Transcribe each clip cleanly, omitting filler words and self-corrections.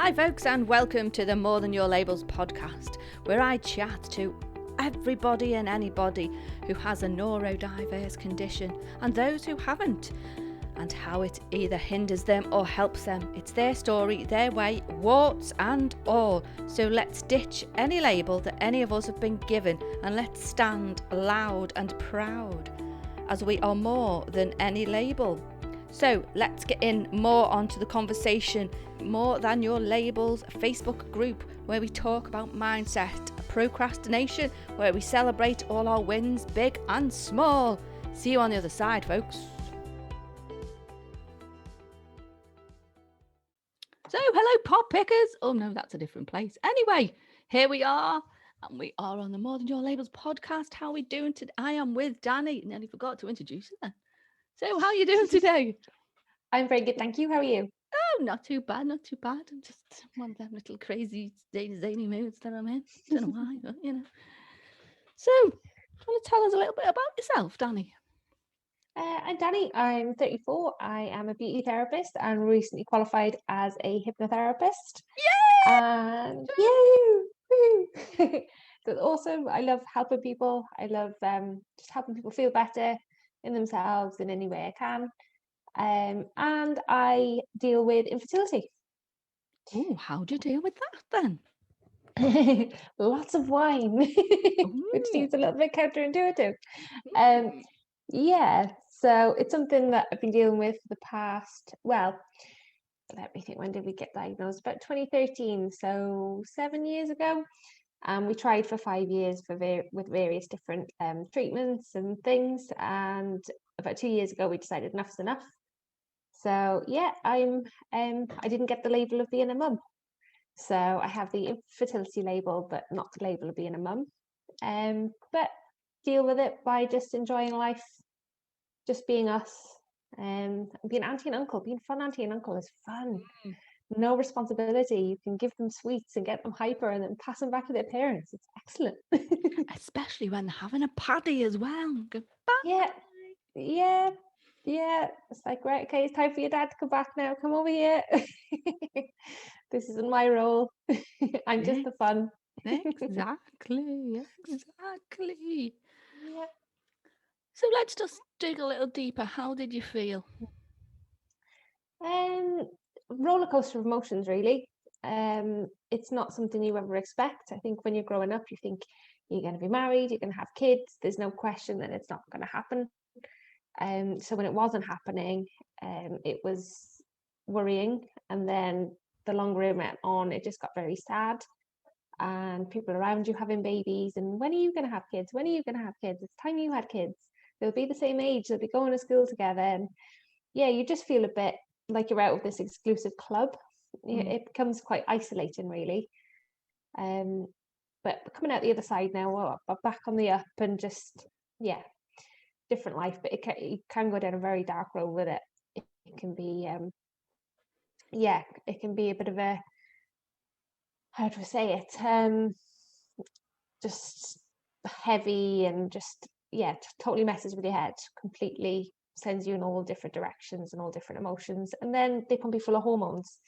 Hi folks, and welcome to the More Than Your Labels podcast, where I chat to everybody and anybody who has a neurodiverse condition and those who haven't, and how it either hinders them or helps them. It's their story, their way, warts and all. So let's ditch any label that any of us have been given, and let's stand loud and proud as we are more than any label. So let's get in more onto the conversation. More Than Your Labels Facebook group, where we talk about mindset, procrastination, where we celebrate all our wins, big and small. See you on the other side, folks. So hello, pop pickers. Oh no, that's a different place. Anyway, here we are, and we are on the More Than Your Labels podcast. How are we doing today? I am with Dani. Nearly forgot to introduce her then. So how are you doing today? I'm very good, thank you. How are you? Oh, not too bad, not too bad. I'm just one of them little crazy zany moods that I'm in. Don't know why, but you know. So, do you want to tell us a little bit about yourself, Dani? I'm Dani. I'm 34. I am a beauty therapist and recently qualified as a hypnotherapist. Yay! And yay! Woo! So it's awesome. I love helping people. I love just helping people feel better in themselves in any way I can. And I deal with infertility. Oh, how do you deal with that then? Lots of wine, which seems a little bit counterintuitive. Yeah, so it's something that I've been dealing with for the past, well, let me think, when did we get diagnosed? About 2013, so 7 years ago. And we tried for 5 years with various different treatments and things. And about 2 years ago, we decided enough's enough. So yeah, I didn't get the label of being a mum. So I have the infertility label, but not the label of being a mum. But deal with it by just enjoying life, just being us, being auntie and uncle. Being fun auntie and uncle is fun. No responsibility. You can give them sweets and get them hyper and then pass them back to their parents. It's excellent. Especially when they're having a paddy as well. Goodbye. Yeah. It's like, right, okay, it's time for your dad to come back now. Come over here. This isn't my role. I'm just the fun. Exactly. Yeah. So let's just dig a little deeper. How did you feel? Roller coaster of emotions, really. It's not something you ever expect. I think when you're growing up, you think you're going to be married, you're going to have kids. There's no question that it's not going to happen. So when it wasn't happening, it was worrying. And then the longer it went on, it just got very sad. And people around you having babies, and when are you going to have kids? When are you going to have kids? It's time you had kids. They'll be the same age. They'll be going to school together, and yeah, you just feel a bit like you're out of this exclusive club. It becomes quite isolating, really. But coming out the other side now, well, back on the up, and just yeah, different life. But it can go down a very dark road with it. It can be it can be a bit of a, how do I say it? Just heavy and just totally messes with your head. Completely sends you in all different directions and all different emotions, and then they can be full of hormones,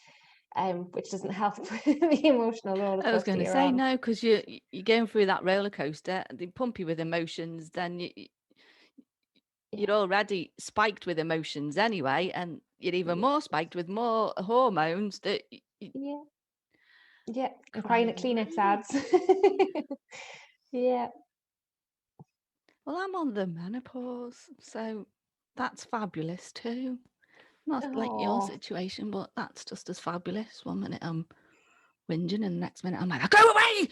which doesn't help with the emotional roller coaster. I was going to you're say on. no, because you're going through that roller coaster. They pump you with emotions, then you're already spiked with emotions anyway, and you're even more spiked with more hormones that and crying at Kleenex ads. Yeah. Well, I'm on the menopause, so that's fabulous too. Not like your situation, but that's just as fabulous. 1 minute I'm whinging, and the next minute I'm like, go away.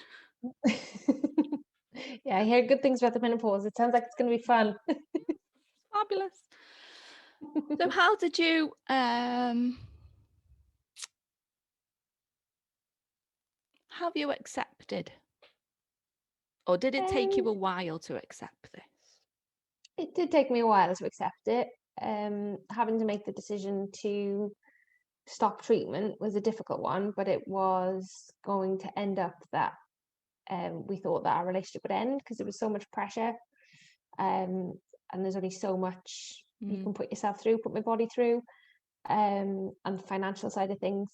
Yeah, I hear good things about the menopause. It sounds like it's going to be fun. Fabulous. So how did you have you accepted, or did it take you a while to accept this? It did take me a while to accept it. Having to make the decision to stop treatment was a difficult one, but it was going to end up that we thought that our relationship would end because there was so much pressure, and there's only so much you can put yourself through, put my body through, and the financial side of things.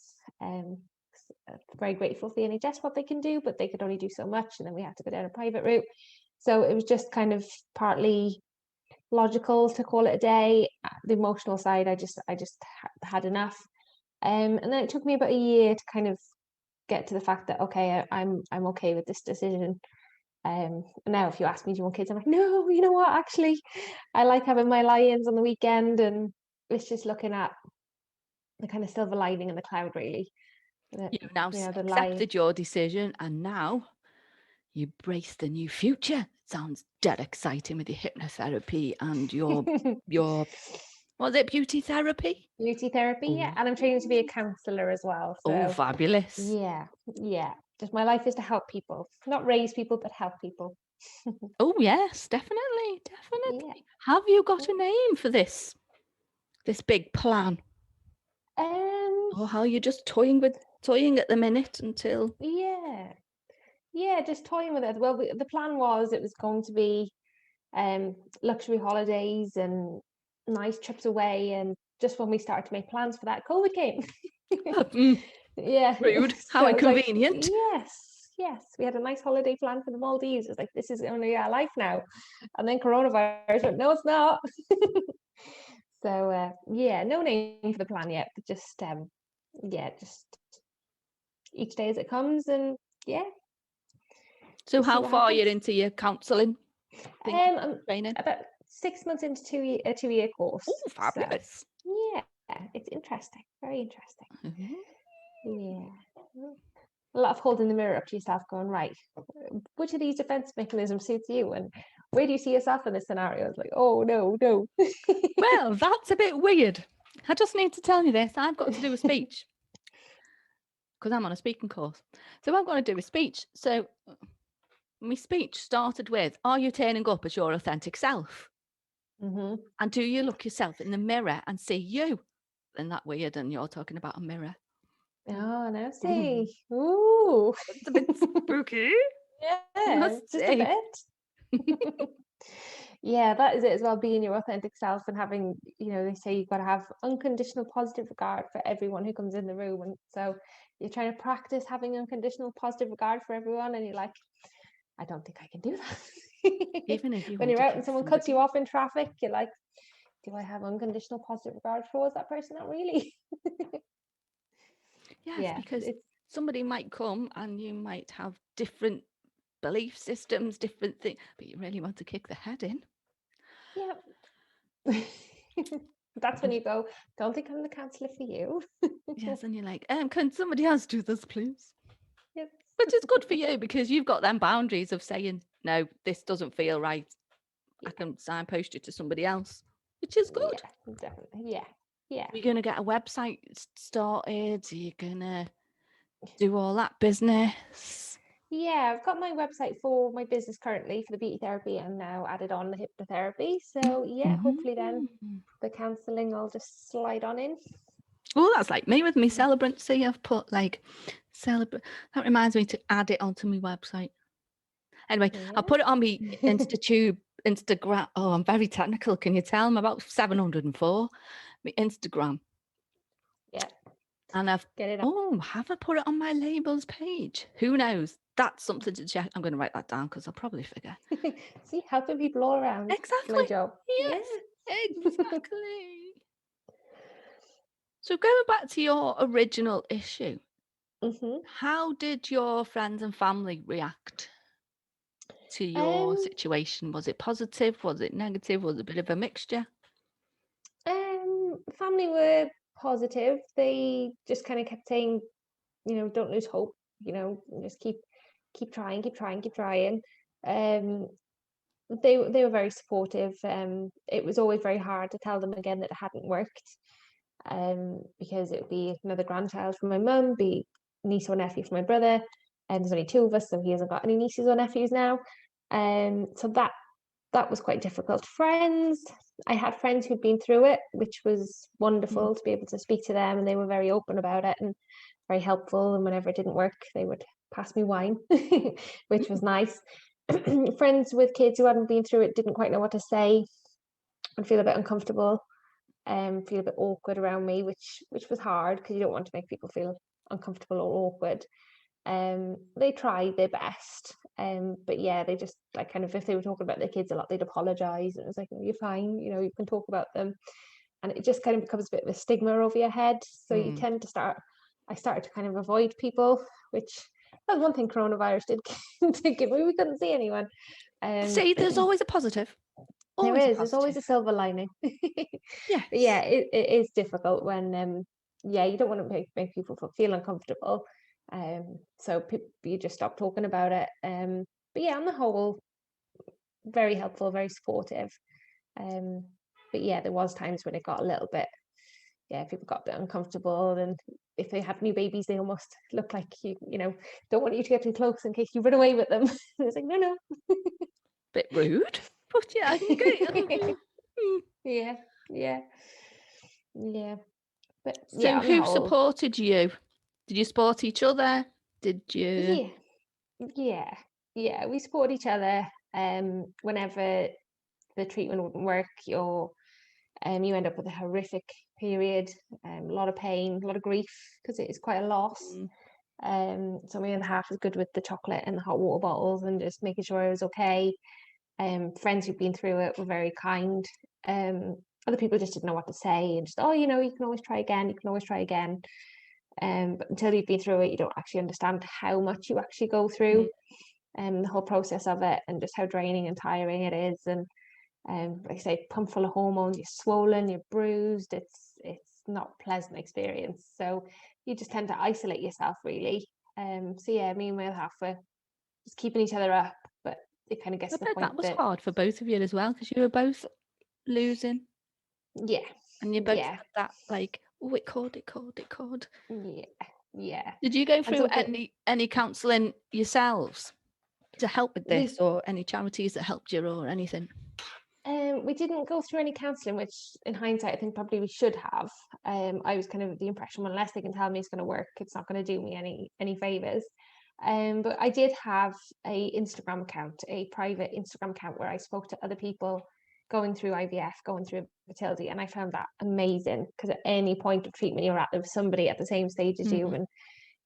very grateful for the NHS, what they can do, but they could only do so much. And then we had to go down a private route. So it was just kind of partly logical to call it a day. The emotional side, I just had enough. And then it took me about a year to kind of get to the fact that, okay, I'm okay with this decision. Now if you ask me, do you want kids? I'm like, no, you know what? Actually, I like having my lie-ins on the weekend, and it's just looking at the kind of silver lining in the cloud, really. You've now The accepted your decision, and now you brace the new future. It sounds dead exciting with your hypnotherapy and your was it beauty therapy? Beauty therapy, yeah. And I'm training to be a counsellor as well. So Oh, fabulous. yeah. Just my life is to help people, not raise people, but help people. Oh yes, definitely. Yeah. Have you got a name for this big plan? Or how you're just toying at the minute until just toying with it. Well, the plan was it was going to be luxury holidays and nice trips away, and just when we started to make plans for that, COVID came. Yeah. Rude. How So it was like, inconvenient. yes, we had a nice holiday plan for the Maldives. It's like, this is only our life now. And then coronavirus went, no, it's not. So no name for the plan yet, but just just each day as it comes. And So how far you're into your counselling I'm training? about 6 months into a 2-year course. Oh, fabulous. So, it's interesting, very interesting. Mm-hmm. A lot of holding the mirror up to yourself, going, right, which of these defense mechanisms suits you, and where do you see yourself in this scenario? It's like, oh no. Well, that's a bit weird. I just need to tell you this. I've got to do a speech because I'm on a speaking course. So I've got to do a speech. So my speech started with, are you turning up as your authentic self? Mm-hmm. And do you look yourself in the mirror and see you? Isn't that weird? And you're talking about a mirror. Oh, now see. Ooh. It's a bit spooky. Yeah, just a bit. Yeah, that is it as well, being your authentic self and having, they say you've got to have unconditional positive regard for everyone who comes in the room. And so you're trying to practice having unconditional positive regard for everyone, and you're like, I don't think I can do that. Even if you when want you're to out kick and someone somebody. cuts you off in traffic, you're like, do I have unconditional positive regard towards that person? Not really. Yes, because somebody might come and you might have different belief systems, different things, but you really want to kick the head in. Yeah. That's when you go, don't think I'm the counsellor for you. Yes, and you're like, can somebody else do this, please? Yep. But it's good for you because you've got them boundaries of saying, no, this doesn't feel right. I can signpost you to somebody else, which is good. Yeah, definitely. Yeah. You're going to get a website started. You're going to do all that business. Yeah, I've got my website for my business currently for the beauty therapy, and now added on the hypnotherapy. So hopefully then the counselling will just slide on in. Oh, that's like me with me celebrancy. I've put like celebrate. That reminds me to add it onto my website. Anyway, I'll put it on my Instagram. Oh, I'm very technical. Can you tell? I'm about 704. My Instagram. Yeah. And have I put it on my labels page? Who knows? That's something to check. I'm going to write that down because I'll probably forget. See, helping people all around. Exactly. My job. Yes, exactly. So going back to your original issue, how did your friends and family react to your situation? Was it positive? Was it negative? Was it a bit of a mixture? Family were positive. They just kind of kept saying, don't lose hope, just keep trying. They were very supportive. It was always very hard to tell them again that it hadn't worked, because it would be another grandchild from my mum, be niece or nephew from my brother, and there's only 2 of us, so he hasn't got any nieces or nephews now. So that was quite difficult. I had friends who'd been through it, which was wonderful to be able to speak to them, and they were very open about it and very helpful. And whenever it didn't work, they would pass me wine, which was nice. Friends with kids who hadn't been through it didn't quite know what to say and feel a bit uncomfortable, feel a bit awkward around me, which was hard because you don't want to make people feel uncomfortable or awkward. They tried their best, but yeah, they just like kind of, if they were talking about their kids a lot, they'd apologize, and it was like, oh, you're fine, you know, you can talk about them. And it just kind of becomes a bit of a stigma over your head, so you tend to I started to kind of avoid people, which that's one thing coronavirus did give me. We couldn't see anyone. See, there's always a positive. There's always a silver lining. Yes. But yeah, it is difficult when yeah, you don't want to make people feel uncomfortable, so you just stop talking about it. But yeah, on the whole, very helpful, very supportive. But yeah, there was times when it got a little bit, yeah, people got a bit uncomfortable, and if they have new babies, they almost look like you know, don't want you to get too close in case you run away with them. It's like, no. Bit rude, but yeah, I can get Yeah. But So yeah, on the who whole, supported you? Did you support each other? Did you? yeah, we support each other. Whenever the treatment wouldn't work, you end up with a horrific period, a lot of pain, a lot of grief, because it is quite a loss. So my other half was good with the chocolate and the hot water bottles and just making sure I was okay. Friends who've been through it were very kind. Other people just didn't know what to say, and just, oh, you know, you can always try again, you can always try again. But until you've been through it, you don't actually understand how much you actually go through, the whole process of it, and just how draining and tiring it is. And like I say, pumped full of hormones, you're swollen, you're bruised. It's not a pleasant experience. So you just tend to isolate yourself, really. So yeah, me and my other half were just keeping each other up, but it kind of gets I to the bet point that was that, hard for both of you as well, because you were both losing, yeah, and you both yeah, had that like, oh, it could. yeah. Did you go And through something any counselling yourselves to help with this, we or any charities that helped you, or anything? we didn't go through any counselling, which in hindsight I think probably we should have. I was kind of the impression, well, unless they can tell me it's going to work, it's not going to do me any favors. But I did have a Instagram account, a private Instagram account, where I spoke to other people going through IVF, going through fertility, and I found that amazing, because at any point of treatment you're at, there was somebody at the same stage as you, and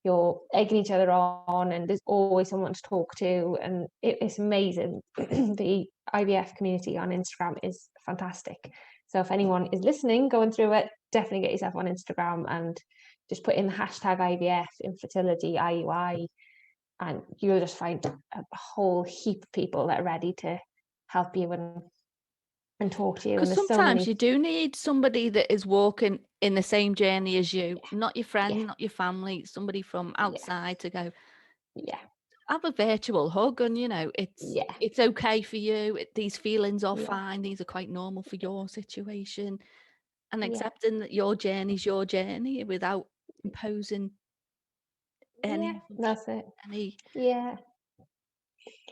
you're egging each other on, and there's always someone to talk to, and it's amazing. The IVF community on Instagram is fantastic. So if anyone is listening, going through it, definitely get yourself on Instagram and just put in the hashtag IVF, infertility, IUI, and you'll just find a whole heap of people that are ready to help you and talk to you. Because And there's so sometimes many. you do need somebody that is walking in the same journey as you, not your friend, Yeah, not your family, somebody from yeah, outside to go, yeah, have a virtual hug, and yeah, it's okay for you. These feelings are yeah, fine. These are quite normal for your situation, and yeah, accepting that your journey's your journey without imposing yeah. any That's it. any Yeah.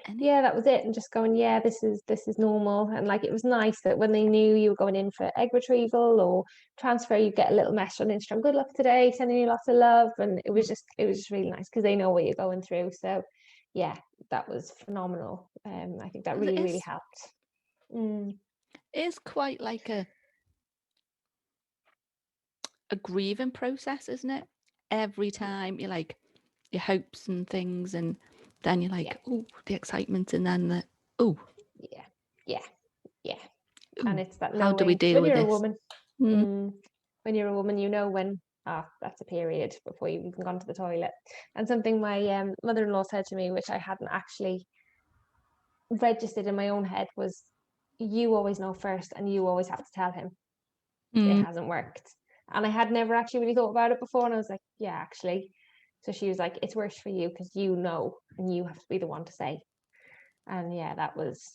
any. Yeah, that was it. And just going, yeah, this is normal. And like, it was nice that when they knew you were going in for egg retrieval or transfer, you get a little message on Instagram, good luck today, sending you lots of love. And it was just really nice, because they know what you're going through. So yeah, that was phenomenal. I think that 'Cause it really, really helped. is quite like a grieving process, isn't it? Every time you're like your hopes and things, and then you're Yeah, like, oh, the excitement, and then the oh, yeah, yeah, yeah. And ooh, it's that how do we knowing deal when with you're a this? woman, Mm. mm, when you're a woman, you know when, that's a period, before you've even gone to the toilet. And something my mother-in-law said to me, which I hadn't actually registered in my own head, was, you always know first, and you always have to tell him. It Mm. hasn't worked. And I had never actually really thought about it before, and I was like, yeah, actually. So she was like, it's worse for you, because you know, and you have to be the one to say. And yeah, that was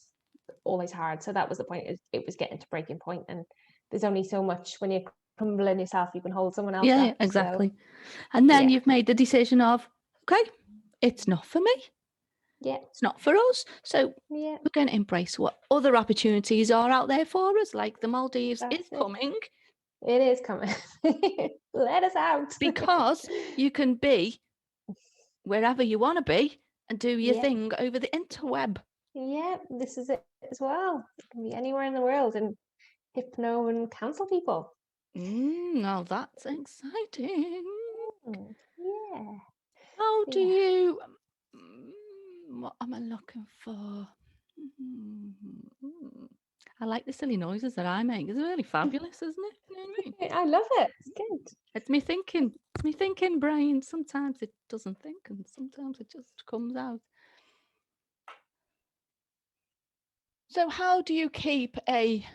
always hard. So that was the point. It was getting to breaking point, and there's only so much when you're crumbling yourself you can hold someone else Yeah, up. yeah, So exactly. And then yeah, you've made the decision of, okay, it's not for me. yeah, It's not for us. So yeah, we're going to embrace what other opportunities are out there for us, like the Maldives is that's it. coming, It is coming. Let us out. because you can be wherever you want to be and do your Yeah, thing over the interweb. yeah, this is it as well. It can be anywhere in the world, and hypno and counsel people. Now that's exciting. Mm, Yeah. How do Yeah. you, what am I looking for? I like the silly noises that I make. It's really fabulous, isn't it? You know what I mean? I love it. It's good. It's me thinking brain. Sometimes it doesn't think and sometimes it just comes out. So how do you keep a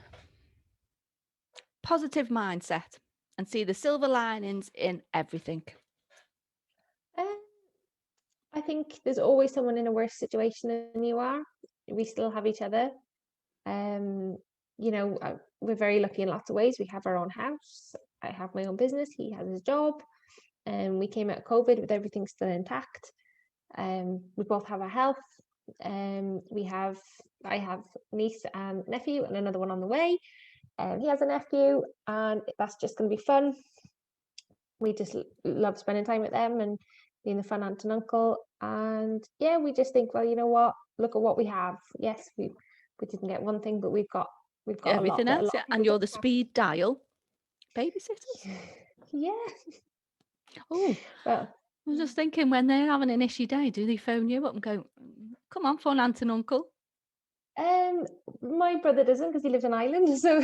positive mindset and see the silver linings in everything? I think there's always someone in a worse situation than you are. We still have each other. We're very lucky in lots of ways. We have our own house. I have my own business. He has his job. And we came out of COVID with everything still intact. We both have our health. I have niece and nephew and another one on the way. He has a nephew, and that's just going to be fun. We just love spending time with them and being the fun aunt and uncle. And yeah, we just think, well, you know what? Look at what we have. Yes, we didn't get one thing, but we've got a lot Everything that a else, lot yeah. of And people you're don't the speed dial babysitters. have. Yeah. Oh, Well, I was just thinking, when they're having an issue day, do they phone you up and go, come on, fun aunt and uncle? my brother doesn't, because he lives in Ireland, so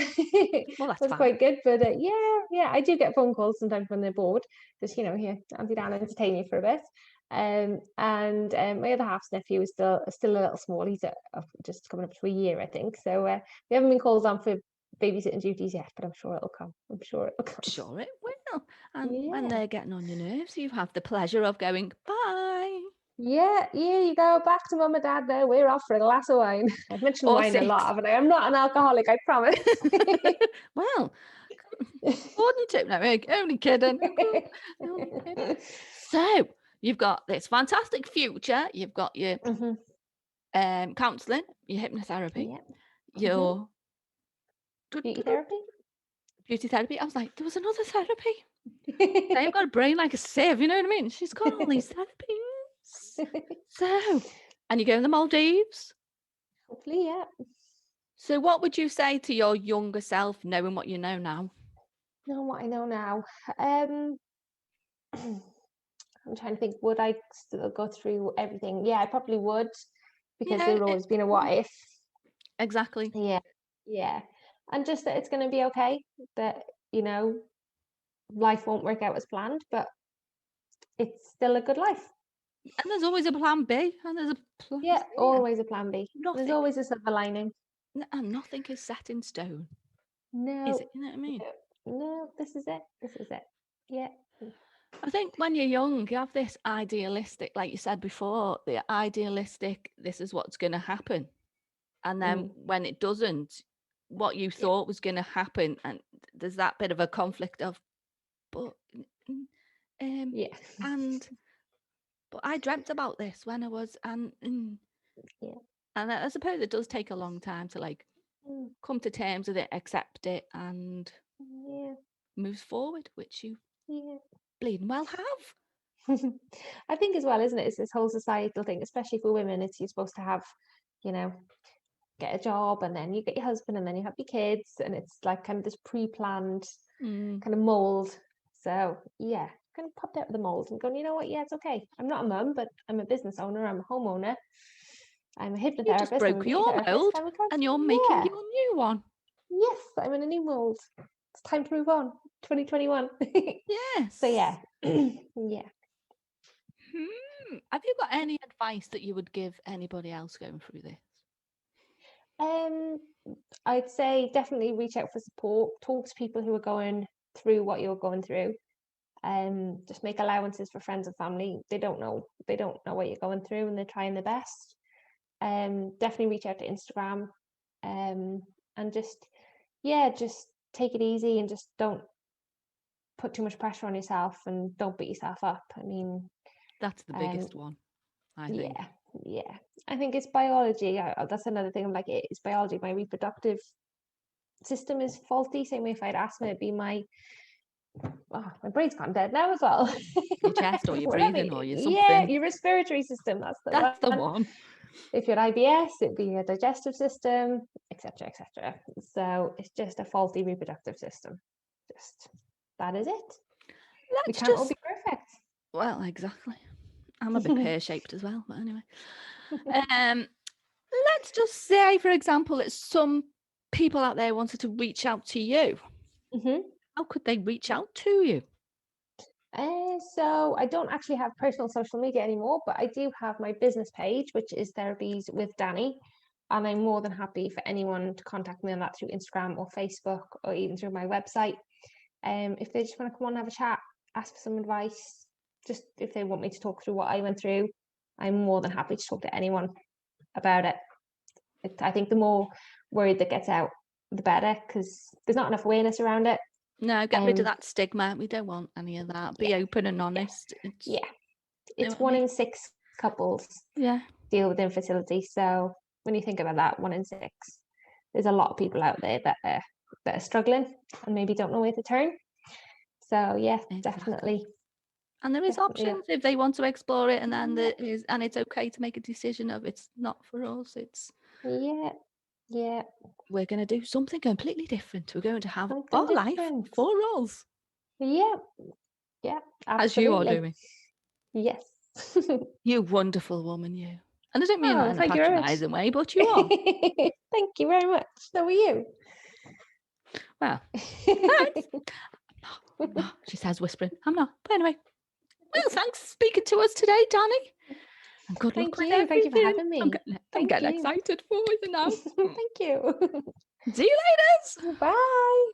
Well, that's that's fine. quite good. But yeah, I do get phone calls sometimes when they're bored, just here, Auntie Dan, entertain you for a bit. And my other half's nephew is still a little small. He's just coming up to a year, I think. So we haven't been called on for babysitting duties yet, but I'm sure it'll come. Sure it will. And when Yeah. they're getting on your nerves, you have the pleasure of going, bye. Yeah, you go back to mum and dad now. We're off for a glass of wine. I've mentioned Or wine a 6. lot, haven't I? I'm not an alcoholic, I promise. Well, according to, no, only kidding. Only kidding. So you've got this fantastic future. You've got your counselling, your hypnotherapy, Yeah. your Beauty therapy. beauty therapy. I was like, there was another therapy. They've got a brain like a sieve, you know what I mean? She's got all these therapies. So, and you go in the Maldives. Hopefully, yeah. So what would you say to your younger self, knowing what you know now? Knowing what I know now. I'm trying to think, would I still go through everything? Yeah, I probably would, because there would always been a what if. Exactly. Yeah. And just that it's going to be okay, that, life won't work out as planned, but it's still a good life. And there's always a plan B, and there's a plan Yeah, C. always a plan B. Nothing, There's always a silver lining. and nothing is set in stone. No. Is it? You know what I mean? No, this is it. This is it. Yeah. I think when you're young, you have this idealistic, like you said before, the idealistic, this is what's going to happen. And then when it doesn't, what you thought was going to happen, and there's that bit of a conflict of, but but I dreamt about this when I was, and I suppose it does take a long time to come to terms with it, accept it, and moves forward, which you bleeding well have. I think as well, isn't it? It's this whole societal thing, especially for women. It's you're supposed to have, get a job, and then you get your husband, and then you have your kids, and it's like kind of this pre-planned kind of mold. So yeah, kind of popped out of the mold and going, you know what? Yeah, it's okay. I'm not a mum, but I'm a business owner. I'm a homeowner. I'm a hypnotherapist. You just broke your mold, and you're making your new one. Yes, I'm in a new mold. It's time to move on. 2021. Yes. So yeah, yeah. Have you got any advice that you would give anybody else going through this? I'd say definitely reach out for support. Talk to people who are going through what you're going through. Just make allowances for friends and family. They don't know what you're going through, and they're trying their best. Definitely reach out to Instagram, and just take it easy, and just don't put too much pressure on yourself, and don't beat yourself up. I mean, that's the biggest one, I think. Yeah. I think it's biology. That's another thing. I'm like, it's biology. My reproductive system is faulty. Same way if I had asthma, it'd be my brain's gone dead now as well. Your chest or your breathing or your something. Yeah, your respiratory system. That's the one. If you're IBS, it'd be your digestive system, etc., etc. So it's just a faulty reproductive system. Just that is it. We can't all be perfect. Well, exactly. I'm a bit pear-shaped as well, but anyway. Let's just say, for example, that some people out there wanted to reach out to you. How could they reach out to you? So I don't actually have personal social media anymore, but I do have my business page, which is Therapies with Dani. And I'm more than happy for anyone to contact me on that through Instagram or Facebook or even through my website. If they just want to come on and have a chat, ask for some advice, just if they want me to talk through what I went through, I'm more than happy to talk to anyone about it. I think the more word that gets out, the better, because there's not enough awareness around it. No, get rid of that stigma. We don't want any of that. Be open and honest. It's 1 in 6 couples deal with infertility. So when you think about that, 1 in 6, there's a lot of people out there that are struggling and maybe don't know where to turn. So definitely. And there is options if they want to explore it, and then it's okay to make a decision of it's not for us. It's we're going to do something completely different. We're going to have our life for us. Absolutely. As you are doing. Yes. You wonderful woman, you. And I don't mean that in a thank you very much. patronising way, but you are. Thank you very much. So are you. Well, no, she says whispering. I'm not. But anyway, well, thanks for speaking to us today, Dani. And good luck with everything. Thank you for having me. I'm getting excited for you now. Thank you. See you later. Bye.